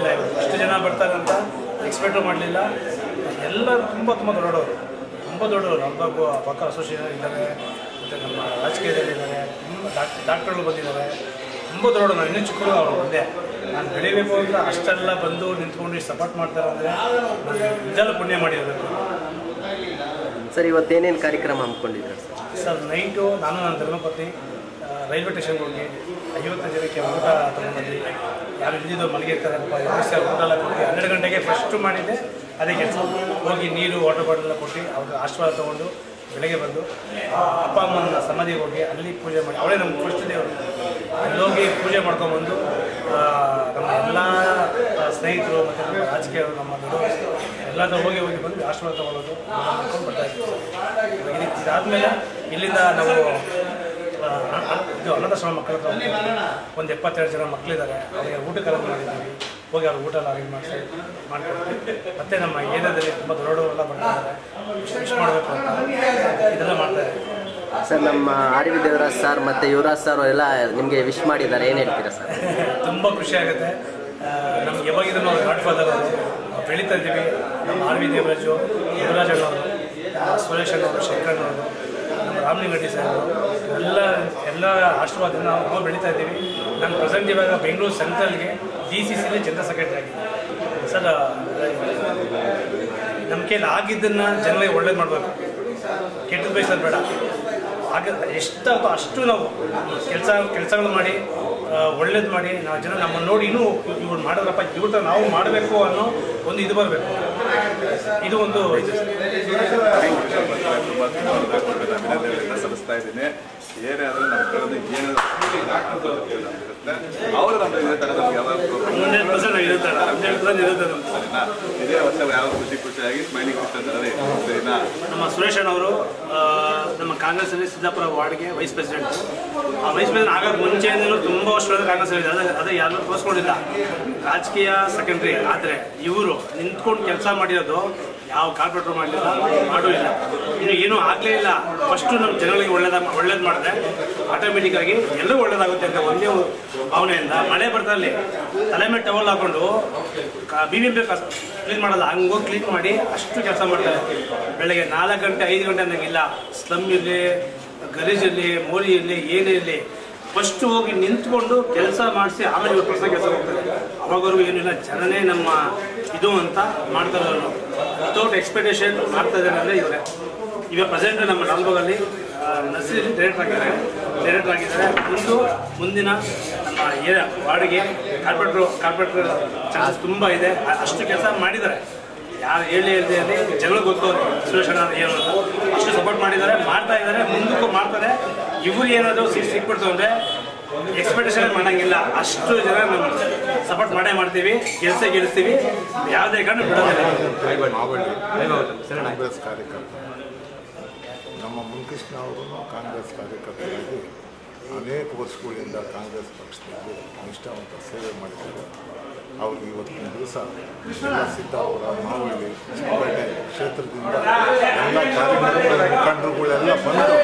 ಮಾಡಲಿಲ್ಲ, ಇಷ್ಟು ಜನ ಬರ್ತಾರೆ ಅಂತ ಎಕ್ಸ್ಪೆಕ್ಟು ಮಾಡಲಿಲ್ಲ. ಎಲ್ಲ ತುಂಬ ದೊಡ್ಡವರು, ನಮ್ಮ ಪಕ್ಕ ಅಸೋಸಿಯೇಷನ್ ಇದ್ದಾರೆ, ಮತ್ತು ನಮ್ಮ ರಾಜಕೀಯದಲ್ಲಿದ್ದಾರೆ, ತುಂಬ ಡಾಕ್ಟರ್ಗಳು ಬಂದಿದ್ದಾರೆ, ತುಂಬ ದೊಡ್ಡವರು. ನಾನು ಇನ್ನೂ ಚಿಕ್ಕರು ಅವರು ಒಂದೇ. ನಾನು ಬೆಳಿಬೇಕು ಅಂತ ಅಷ್ಟೆಲ್ಲ ಬಂದು ನಿಂತ್ಕೊಂಡು ಸಪೋರ್ಟ್ ಮಾಡ್ತಾರೆ ಅಂದರೆ ನಿಜಾಲು ಪುಣ್ಯ ಮಾಡಿರಬೇಕು. ಸರ್, ಇವತ್ತೇನೇನು ಕಾರ್ಯಕ್ರಮ ಹಮ್ಮಿಕೊಂಡಿದ್ದಾರೆ ಸರ್? ನೈಟು ನಾನು ನನ್ನ ಧರ್ಮಪತ್ನಿ ರೈಲ್ವೆ ಸ್ಟೇಷನ್ಗೆ ಹೋಗಿ 50 ಜನಕ್ಕೆ ಊಟ ತೊಗೊಂಡ್ಬಂದು, ಯಾರು ಇದ್ದಿದ್ದು ಮಲಗಿರ್ತಾರಪ್ಪ ಊಟ ಎಲ್ಲ ಕೊಟ್ಟು 12 ಗಂಟೆಗೆ ಫಸ್ಟು ಮಾಡಿದ್ದೆ ಅದೇ ಕೆಲಸ. ಹೋಗಿ ನೀರು ವಾಟರ್ ಬಾಟಲ್ ಎಲ್ಲ ಕೊಟ್ಟು ಅವ್ರಿಗೆ ಆಶೀರ್ವಾದ ತೊಗೊಂಡು ಬೆಳಗ್ಗೆ ಬಂದು ಅಪ್ಪ ಅಮ್ಮನ ಸಮಾಧಿಗೆ ಹೋಗಿ ಅಲ್ಲಿ ಪೂಜೆ ಮಾಡಿ, ಅವಳೇ ನಮ್ಮ ಫಸ್ಟ್ ದೇವರು, ಅಲ್ಲೋಗಿ ಪೂಜೆ ಮಾಡ್ಕೊಂಬಂದು ನಮ್ಮ ಎಲ್ಲ ಸ್ನೇಹಿತರು ಮತ್ತು ನಮ್ಮ ರಾಜಕೀಯರು ನಮ್ಮ ಎಲ್ಲರೂ ಹೋಗಿ ಬಂದು ಆಶೀರ್ವಾದ ತೊಗೊಳ್ಳೋದು ಮಾಡ್ಕೊಂಡು ಬರ್ತಾಯಿದ್ದೀವಿ. ಇದಾದಮೇಲೆ ಇಲ್ಲಿಂದ ನಾವು ಇದು ಅನಾಥಾಶ್ರಮ ಮಕ್ಕಳ ಹತ್ರ ಒಂದು 72 ಜನ ಮಕ್ಕಳಿದ್ದಾರೆ, ಅವರಿಗೆ ಊಟಕ್ಕೆ ಅರೇಂಜ್ ಮಾಡಿದ್ದೀವಿ. ಹೋಗಿ ಅವ್ರ ಊಟ ಎಲ್ಲ ಅರೇಂಜ್ ಮಾಡ್ಕೊಡ್ತೀವಿ. ಮತ್ತು ನಮ್ಮ ಏರಿಯಾದಲ್ಲಿ ತುಂಬ ದೊಡ್ಡವರೆಲ್ಲ ಬರ್ತಿದ್ದಾರೆ, ವಿಶ್ ಮಾಡಬೇಕು ಅಂತ ಇದೆಲ್ಲ ಮಾಡ್ತಾಯಿದ್ದೀವಿ. ಸರ್, ನಮ್ಮ ಆರ್ ವಿ ದೇವರಾಜ್ ಸರ್ ಮತ್ತು ಯುವರಾಜ್ ಸರ್ ಎಲ್ಲ ನಿಮಗೆ ವಿಶ್ ಮಾಡಿದ್ದಾರೆ, ಏನು ಹೇಳ್ತೀರಾ ಸರ್? ತುಂಬ ಖುಷಿ ಆಗುತ್ತೆ. ನಮ್ಗೆ ಯಾವಾಗಿದ್ರು ನಾವು ಗಾಡ್ ಫಾದರ್ ಬೆಳೀತಾ ಇದ್ದೀವಿ. ನಮ್ಮ ಆರ್ ವಿ ದೇವರಾಜು, ಯುವರಾಜ್ ಅಣ್ಣವರು, ಸುರೇಶ್ ಅಣ್ಣವರು, ಶಂಕರಣ್ಣವರು, ನಮ್ಮ ರಾಮಲಿಂಗಡ್ಡಿ ಸರ್ ಎಲ್ಲ ಆಶೀರ್ವಾದದಿಂದ ನಾವು ಬೆಳೀತಾ ಇದ್ದೀವಿ. ನಾನು ಪ್ರೆಸೆಂಟ್ ಇವಾಗ ಬೆಂಗಳೂರು ಸೆಂಟ್ರಲ್ಗೆ DCCಲಿ ಜನರಲ್ ಸೆಕ್ರೆಟರಿ ಆಗಿದ್ದೀನಿ. ಸರ್, ನಮ್ಮ ಕೈಯಲ್ಲಿ ಆಗಿದ್ದನ್ನು ಜನರಿಗೆ ಒಳ್ಳೇದು ಮಾಡಬೇಕು, ಕೆಟ್ಟದ್ದು ಬಯಸೋದು ಬೇಡ. ಆಗ ಎಷ್ಟಾಗುತ್ತೋ ಅಷ್ಟು ನಾವು ಕೆಲಸಗಳು ಮಾಡಿ ಒಳ್ಳೇದು ಮಾಡಿ ನಾವು ಜನ ನಮ್ಮನ್ನು ನೋಡಿ ಇನ್ನೂ ಇವ್ರು ಮಾಡಿದ್ರಪ್ಪ ಇವ್ರ ಥರ ನಾವು ಮಾಡಬೇಕು ಅನ್ನೋ ಒಂದು ಇದು ಬರಬೇಕು. ಇದು ಒಂದು ಸಲ್ಲಿಸ್ತಾ ಇದ್ದೀನಿ. ಏನೇ ಆದರೂ ನಮ್ಮ ಕಡೆ ಏನಾದರೂ ಅವರು ನಮಗೆ ಇದೇ ವರ್ಷ ಯಾವ ಖುಷಿಯಾಗಿ ಸ್ಮೈಲಿಂಗ್ ಇರ್ತಾರೆ. ಸರಿನಾ? ನಮ್ಮ ಸುರೇಶ್ ಅಣ್ಣವರು ನಮ್ಮ ಕಾಂಗ್ರೆಸ್ಸಲ್ಲಿ ಸಿದ್ದಾಪುರ ವಾರ್ಡ್ಗೆ ವೈಸ್ ಪ್ರೆಸಿಡೆಂಟ್. ಆ ವೈಸ್ ಪ್ರೆಸಿಡೆಂಟ್ ಆಗೋದು ಮುಂಚೆಯಿಂದಲೂ ತುಂಬ ವರ್ಷದ ಕಾಂಗ್ರೆಸ್ಸಲ್ಲಿ ಅದೇ ಯಾರನ್ನೂ ತೋರಿಸ್ಕೊಂಡಿಲ್ಲ, ರಾಜಕೀಯ ಸೆಕೆಂಡ್ರಿ. ಆದರೆ ಇವರು ನಿಂತ್ಕೊಂಡು ಕೆಲಸ ಮಾಡಿರೋದು ಯಾವ ಕಾರ್ಪೊರೇಟರ್ ಮಾಡಲಿಲ್ಲ, ಮಾಡೂ ಇಲ್ಲ, ಇನ್ನು ಏನೂ ಆಗಲೇ ಇಲ್ಲ. ಫಸ್ಟು ನಮ್ಮ ಜನಗಳಿಗೆ ಒಳ್ಳೇದು ಮಾಡಿದ್ರೆ ಆಟೋಮೆಟಿಕ್ಕಾಗಿ ಎಲ್ಲರೂ ಒಳ್ಳೇದಾಗುತ್ತೆ ಅಂತ ಒಂದೇ ಭಾವನೆಯಿಂದ ಮಳೆ ಬರ್ತಾರಲ್ಲಿ ತಲೆ ಮೇಲೆ ಟವಲ್ ಹಾಕೊಂಡು BBMP ಕ್ಲೀನ್ ಮಾಡಲ್ಲ, ಹಂಗೋಗಿ ಕ್ಲೀನ್ ಮಾಡಿ ಅಷ್ಟು ಕೆಲಸ ಮಾಡ್ತಾರೆ. ಬೆಳಗ್ಗೆ 4 ಗಂಟೆ 5 ಗಂಟೆ ಅನ್ನೋಂಗಿಲ್ಲ. ಸ್ಲಮ್ ಇರಲಿ, ಗಲೀಜಿರಲಿ, ಮೋರಿ ಇರಲಿ, ಏನೇ ಇರಲಿ, ಫಸ್ಟು ಹೋಗಿ ನಿಂತ್ಕೊಂಡು ಕೆಲಸ ಮಾಡಿಸಿ ಆಮೇಲೆ 20% ಕೆಲಸ ಹೋಗ್ತಾರೆ. ಅವಾಗವ್ರಿಗೂ ಏನಿಲ್ಲ, ಜನನೇ ನಮ್ಮ ಇದು ಅಂತ ಮಾಡ್ತಾರೆ. ವಿತೌಟ್ ಎಕ್ಸ್ಪೆಕ್ಟೇಷನ್ ಮಾಡ್ತಾ ಇದ್ದಾರೆ ಅಂದರೆ ಇವರೇ. ಇವಾಗ ಪ್ರೆಸೆಂಟ್ ನಮ್ಮ ಲಾಲ್ಬಾಗಲ್ಲಿ ನರ್ಸರಿ ಡೈರೆಕ್ಟರ್ ಆಗಿದ್ದಾರೆ. ಮುಂದಿನ ನಮ್ಮ ವಾರ್ಡ್ಗೆ ಕಾರ್ಪೊರೇಟರ್ ಚಾನ್ಸಸ್ ತುಂಬ ಇದೆ. ಅಷ್ಟು ಕೆಲಸ ಮಾಡಿದ್ದಾರೆ. ಯಾರು ಹೇಳಿ ಅಲ್ಲಿ ಜನಗಳಿಗೆ ಗೊತ್ತವ್ರು ಸುರೇಶ್ ಅಣ್ಣ ಏನು ಅಂತ ಅಷ್ಟು ಸಪೋರ್ಟ್ ಮಾಡಿದ್ದಾರೆ, ಮಾಡ್ತಾ ಇದ್ದಾರೆ, ಮುಂದಕ್ಕೂ ಮಾಡ್ತಾರೆ. ಇವರು ಏನಾದರೂ ಸೀಟ್ ಸಿಕ್ಬಿಡ್ತು ಅಂದರೆ ಎಕ್ಸ್ಪೆಕ್ಟೇಷನ್ ಮಾಡೋಂಗಿಲ್ಲ. ಅಷ್ಟು ಜನ ನಾವು ಸಪೋರ್ಟ್ ಮಾಡ್ತೀವಿ, ಗೆಲ್ಲಿಸ್ತೀವಿ, ಯಾವುದೇ ಕಾರಣ ಬಿಡೋದಿಲ್ಲ. ಕಾಂಗ್ರೆಸ್ ಕಾರ್ಯಕರ್ತ ನಮ್ಮ ಮುನ್ಕೃಷ್ಣ ಅವರು ಕಾಂಗ್ರೆಸ್ ಕಾರ್ಯಕರ್ತರಾಗಿ ಅನೇಕ ವರ್ಷಗಳಿಂದ ಕಾಂಗ್ರೆಸ್ ಪಕ್ಷದಲ್ಲಿ ನಿಷ್ಠಾವಂತ ಸೇವೆ ಮಾಡಿದ್ದಾರೆ. ಅವ್ರಿಗೆ ಇವತ್ತಿನ ದಿವಸ ಸಿದ್ದಾಪುರ, ಮಾವಳ್ಳಿ, ಚಿಕ್ಕಪೇಟೆ ಕ್ಷೇತ್ರದಿಂದ ಎಲ್ಲ ಕಾರ್ಯಕರ್ತರ ಮುಖಂಡರುಗಳೆಲ್ಲ ಬಂದು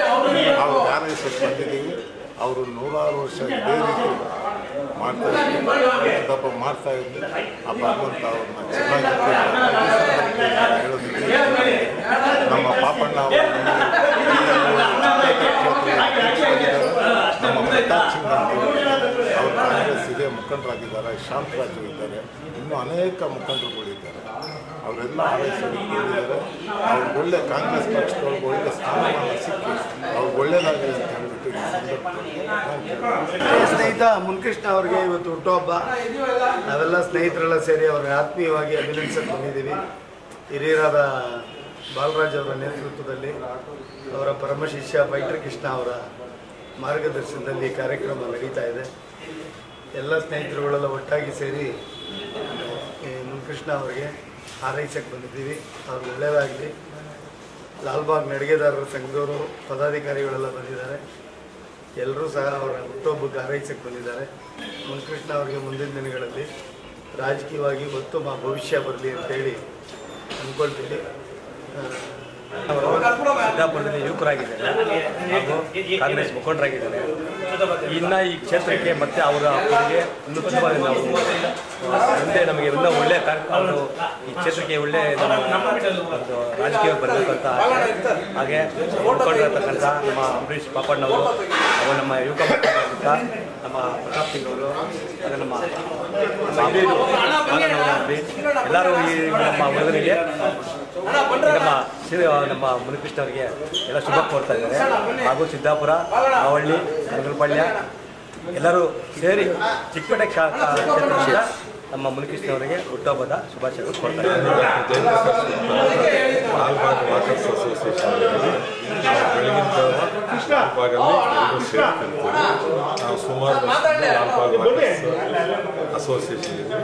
ಅವ್ರು ಆರೈಸಕ್ಕೆ ಬಂದಿದ್ದೀವಿ. ಅವರು 106 ವರ್ಷ ಇದೇ ರೀತಿ ಮಾಡ್ತಾ ಇದ್ದರು. ಆ ಭಗವಂತ ಅವ್ರನ್ನ ಚೆನ್ನಾಗಿ ಹೇಳೋದಕ್ಕೆ ನಮ್ಮ ಪಾಪಣ್ಣ ಅವರು ನಮ್ಮ ಪ್ರತಾಪ್ ಸಿಂಗ್ ಅವರು ಕಾಂಗ್ರೆಸ್ ಇದೇ ಮುಖಂಡರಾಗಿದ್ದಾರೆ. ಶಾಂತರಾಜು ಇದ್ದಾರೆ, ಇನ್ನೂ ಅನೇಕ ಮುಖಂಡರುಗಳಿದ್ದಾರೆ. ಅವರೆಲ್ಲ ಆರೈಸಿದ್ದಾರೆ. ಅವ್ರಿಗೆ ಒಳ್ಳೆ ಕಾಂಗ್ರೆಸ್ ಪಕ್ಷದೊಳಗೆ ಒಳ್ಳೆ ಸ್ಥಾನಮಾನ ಸಿಕ್ಕಿ ಅವ್ರಿಗೆ ಒಳ್ಳೆಯದಾಗಲಿ ಅಂತ ಹೇಳ್ಬಿಟ್ಟು ಈ ಸಂದರ್ಭದಲ್ಲಿ ಸ್ನೇಹಿತ ಮುನ್ಕೃಷ್ಣ ಅವರಿಗೆ ಇವತ್ತು ಹುಟ್ಟುಹಬ್ಬ. ನಾವೆಲ್ಲ ಸ್ನೇಹಿತರೆಲ್ಲ ಸೇರಿ ಅವರ ಆತ್ಮೀಯವಾಗಿ ಅಭಿನಂದಿಸಕ್ಕೆ ಬಂದಿದ್ದೀವಿ. ಹಿರಿಯರಾದ ಬಾಲರಾಜ್ ಅವರ ನೇತೃತ್ವದಲ್ಲಿ ಅವರ ಪರಮ ಶಿಷ್ಯ ಫೈಟರ್ ಕೃಷ್ಣ ಅವರ ಮಾರ್ಗದರ್ಶನದಲ್ಲಿ ಕಾರ್ಯಕ್ರಮ ನಡೀತಾ ಇದೆ. ಎಲ್ಲ ಸ್ನೇಹಿತರುಗಳೆಲ್ಲ ಒಟ್ಟಾಗಿ ಸೇರಿ ಮುನ್ಕೃಷ್ಣ ಅವರಿಗೆ ಹಾರೈಸಕ್ಕೆ ಬಂದಿದ್ದೀವಿ. ಅವ್ರಿಗೆ ಒಳ್ಳೆಯದಾಗಲಿ. ಲಾಲ್ಬಾಗ್ ನಡಿಗೆದಾರರ ಸಂಘದವರು ಪದಾಧಿಕಾರಿಗಳೆಲ್ಲ ಬಂದಿದ್ದಾರೆ. ಎಲ್ಲರೂ ಸಹ ಅವರ ಹುಟ್ಟುಹಬ್ಬಕ್ಕೆ ಹಾರೈಸಕ್ಕೆ ಬಂದಿದ್ದಾರೆ. ಮುನ್ಕೃಷ್ಣ ಅವರಿಗೆ ಮುಂದಿನ ದಿನಗಳಲ್ಲಿ ರಾಜಕೀಯವಾಗಿ ಉತ್ತಮ ಭವಿಷ್ಯ ಬರಲಿ ಅಂತೇಳಿ ಅಂದ್ಕೊಳ್ತೀವಿ. ಅವರು ಸಿದ್ದಾಪುರದಲ್ಲಿ ಯುವಕರಾಗಿದ್ದಾರೆ ಹಾಗೂ ಕಾಂಗ್ರೆಸ್ ಮುಖಂಡರಾಗಿದ್ದಾರೆ. ಇನ್ನು ಈ ಕ್ಷೇತ್ರಕ್ಕೆ ಮತ್ತೆ ಅವರ ಅವರಿಗೆ ಇನ್ನೂ ತುಂಬ ನಾವು ಮುಂದೆ ನಮಗೆ ಇನ್ನೂ ಒಳ್ಳೆಯ ಕಾರ್ಯಕ್ರಮ ಈ ಕ್ಷೇತ್ರಕ್ಕೆ ಒಳ್ಳೆಯ ಒಂದು ರಾಜಕೀಯ ಬರಬೇಕಂತ ಹಾಗೆ ಮುಖಂಡರತಕ್ಕಂಥ ನಮ್ಮ ಅಂಬರೀಷ್ ಪಾಪಣ್ಣವರು ಹಾಗೂ ನಮ್ಮ ಯುವಕ ಮುಖಂಡರಾದಂಥ ನಮ್ಮ ಪ್ರತಾಪ್ ಸಿಂಗ್ ಅವರು ಹಾಗೆ ನಮ್ಮ ಎಲ್ಲರೂ ಈ ನಮ್ಮ ಹುಡುಗರಿಗೆ ನಮ್ಮ ಮುನಿಕೃಷ್ಣ ಅವರಿಗೆ ಎಲ್ಲ ಶುಭ ಕೋರ್ತಾ ಇದ್ದಾರೆ. ಹಾಗೂ ಸಿದ್ದಾಪುರ, ಮಾವಳ್ಳಿ, ಕನಗಲಪಾಳ್ಯ ಎಲ್ಲರೂ ಸೇರಿ ಚಿಕ್ಕಪೇಟೆ ಕ್ಷೇತ್ರದಿಂದ ನಮ್ಮ ಮುನಿಕೃಷ್ಣ ಅವರಿಗೆ ಹುಟ್ಟುಹಬ್ಬದ ಶುಭಾಶಯಗಳು ಕೊಡ್ತಾ ಇದ್ದಾರೆ. ಲಾಲ್ಬಾಗ್ ವಾಕರ್ಸ್ ಅಸೋಸಿಯೇಷನ್ ಬೆಳಗಿನ ಜಾವ ಲಾಲ್ಬಾಗಲ್ಲಿ ಎಲ್ಲರೂ ಸೇರ್ತಿರ್ತೀವಿ. ನಾವು ಸುಮಾರು ಲಾಲ್ಬಾಗ್ ವಾಕರ್ಸ್ ಅಸೋಸಿಯೇಷನ್ ಇದ್ದೀವಿ.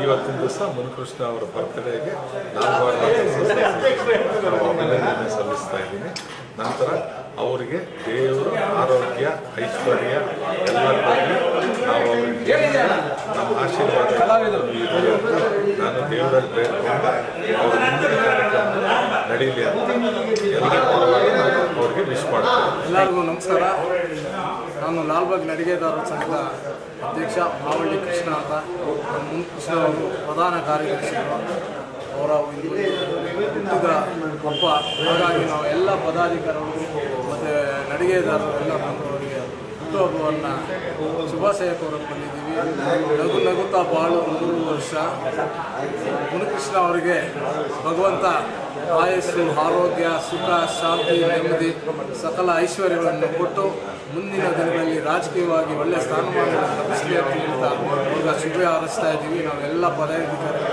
ಇವತ್ತಿನ ದಿವಸ ಮುನಿಕೃಷ್ಣ ಅವರ ಬರ್ತ್ಡೇಗೆ ಲಾಲ್ಬಾಗ್ ವಾಕರ್ಸ್ ಅಸೋಸಿಯೇಷನ್ ನಾವು ಅಭಿನಂದನೆ ಸಲ್ಲಿಸ್ತಾ ಇದ್ದೀನಿ. ನಂತರ ಅವರಿಗೆ ದೇವರು ಆರೋಗ್ಯ, ಐಶ್ವರ್ಯ ಎಲ್ಲ ಕೊಡಲಿ. ನಾವು ಅವರಿಗೆ ನಮ್ಮ ಆಶೀರ್ವಾದ ನಾನು ದೇವರಲ್ಲಿ ಬೇಡ್ಕೊಂಡು ಅವರ ಮುಂದಿನ ಕಾರ್ಯಕ್ರಮ ನಡೀಲಿ ಅಂತ ಅವ್ರಿಗೆ ವಿಶ್ ಮಾಡ್ತೀನಿ. ಎಲ್ಲರಿಗೂ ನಮಸ್ಕಾರ. ನಾನು ಲಾಲ್ಬಾಗ್ ನಡಿಗೆದಾರರ ಸಂಘದ ಅಧ್ಯಕ್ಷ ಮಾವಳ್ಳಿ ಕೃಷ್ಣ ಅಂತ. ನಮ್ಮ ಮುನಿಕೃಷ್ಣ ಅವರು ಪ್ರಧಾನ ಕಾರ್ಯದರ್ಶಿಗಳು. ಅವರ ಹುಟ್ಟಿದ ಹಬ್ಬ, ಹಾಗಾಗಿ ನಾವು ಎಲ್ಲ ಪದಾಧಿಕಾರಿಗಳು ಮತ್ತು ನಡಿಗೆದಾರರು ಎಲ್ಲ ಬಂದವರಿಗೆ ಹುಟ್ಟುಹಬ್ಬವನ್ನು ಶುಭಾಶಯ ಕೋರಕ್ಕೆ ಬಂದಿದ್ದೀವಿ. ನಗುತ್ತಾ ಬಾಳು 100 ವರ್ಷ. ಮುನಿಕೃಷ್ಣ ಅವರಿಗೆ ಭಗವಂತ ಆಯಸ್ಸು, ಆರೋಗ್ಯ, ಸುಖ, ಶಾಂತಿ, ನೆಮ್ಮದಿ, ಸಕಲ ಐಶ್ವರ್ಯಗಳನ್ನು ಕೊಟ್ಟು ಮುಂದಿನ ದಿನಗಳಲ್ಲಿ ರಾಜಕೀಯವಾಗಿ ಒಳ್ಳೆಯ ಸ್ಥಾನಮಾನಗಳನ್ನು ಲಭಿಸಲಿ ಅಂತ ಹೇಳ್ತಾ ಅವ್ರಿಗೆ ಶುಭ ಹಾರೈಸ್ತಾ ಇದ್ದೀವಿ ನಾವೆಲ್ಲ ಪದಾಧಿಕಾರಿಗಳ